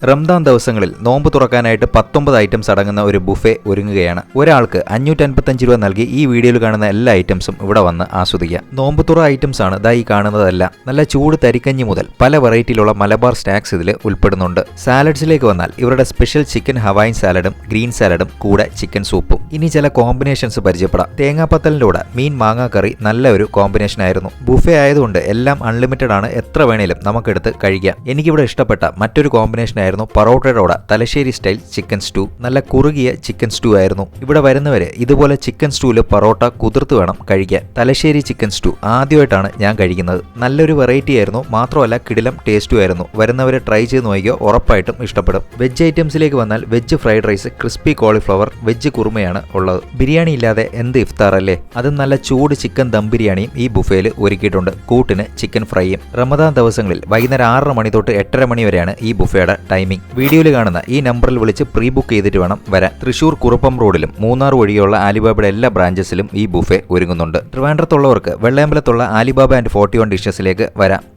റംദാൻ ദിവസങ്ങളിൽ നോമ്പ് തുറക്കാനായിട്ട് 19 ഐറ്റംസ് അടങ്ങുന്ന ഒരു ബുഫെ ഒരുങ്ങുകയാണ്. ഒരാൾക്ക് 555 രൂപ നൽകി ഈ വീഡിയോയിൽ കാണുന്ന എല്ലാ ഐറ്റംസും ഇവിടെ വന്ന് ആസ്വദിക്കാം. നോമ്പ് തുറ ഐറ്റംസ് ആണ് ഈ കാണുന്നതെല്ലാം. നല്ല ചൂട് തരിക്കഞ്ഞി മുതൽ പല വെറൈറ്റിയിലുള്ള മലബാർ സ്നാക്സ് ഇതിൽ ഉൾപ്പെടുന്നുണ്ട്. സാലഡ്സിലേക്ക് വന്നാൽ ഇവരുടെ സ്പെഷ്യൽ ചിക്കൻ ഹവായിൻ സാലഡും ഗ്രീൻ സാലഡും കൂടെ ചിക്കൻ സൂപ്പും. ഇനി ചില കോമ്പിനേഷൻസ് പരിചയപ്പെടാം. തേങ്ങാപ്പത്തലിന്റെ കൂടെ മീൻ മാങ്ങാ കറി നല്ല ഒരു കോമ്പിനേഷൻ ആയിരുന്നു. ബുഫെ ആയതുകൊണ്ട് എല്ലാം അൺലിമിറ്റഡ് ആണ്, എത്ര വേണേലും നമുക്കെടുത്ത് കഴിക്കാം. എനിക്കിവിടെ ഇഷ്ടപ്പെട്ട മറ്റൊരു കോമ്പിനേഷൻ പൊറോട്ടയുടെ തലശ്ശേരി സ്റ്റൈൽ ചിക്കൻ സ്റ്റൂ. നല്ല കുറുകിയ ചിക്കൻ സ്റ്റൂ ആയിരുന്നു. ഇവിടെ വരുന്നവരെ ഇതുപോലെ ചിക്കൻ സ്റ്റൂല് പൊറോട്ട കുതിർത്ത് വേണം കഴിക്കാൻ. തലശ്ശേരി ചിക്കൻ സ്റ്റൂ ആദ്യമായിട്ടാണ് ഞാൻ കഴിക്കുന്നത്. നല്ലൊരു വെറൈറ്റി ആയിരുന്നു. മാത്രമല്ല കിടിലം ടേസ്റ്റും ആയിരുന്നു. വരുന്നവരെ ട്രൈ ചെയ്ത് നോക്കിയോ, ഉറപ്പായിട്ടും ഇഷ്ടപ്പെടും. വെജ് ഐറ്റംസിലേക്ക് വന്നാൽ veg fried rice, crispy cauliflower, veg കുറുമയാണ് ഉള്ളത്. ബിരിയാണി ഇല്ലാതെ എന്ത് ഇഫ്താർ അല്ലേ. അതും നല്ല ചൂട് ചിക്കൻ ദം ബിരിയാണിയും ഈ ബുഫേയിൽ ഒരുക്കിയിട്ടുണ്ട്. കൂട്ടിന് ചിക്കൻ ഫ്രൈയും. റമദാൻ ദിവസങ്ങളിൽ വൈകുന്നേരം 6:30 മണി തൊട്ട് 8:30 മണി വരെയാണ് ഈ ബുഫേയുടെ ടൈമിംഗ്. വീഡിയോയിൽ കാണുന്ന ഈ നമ്പറിൽ വിളിച്ച് പ്രീ ബുക്ക് ചെയ്തിട്ട് വേണം വരാൻ. തൃശൂർ കുറുപ്പം റോഡിലും മൂന്നാർ വഴിയുള്ള ആലിബാബയുടെ എല്ലാ ബ്രാഞ്ചസിലും ഈ ബുഫെ ഒരുങ്ങുന്നുണ്ട്. ട്രിവാൻഡ്രത്തുള്ളവർക്ക് വെള്ളയമ്പലത്തുള്ള ആലിബാബ ആൻഡ് 41 ഡിഷസിലേക്ക് വരാം.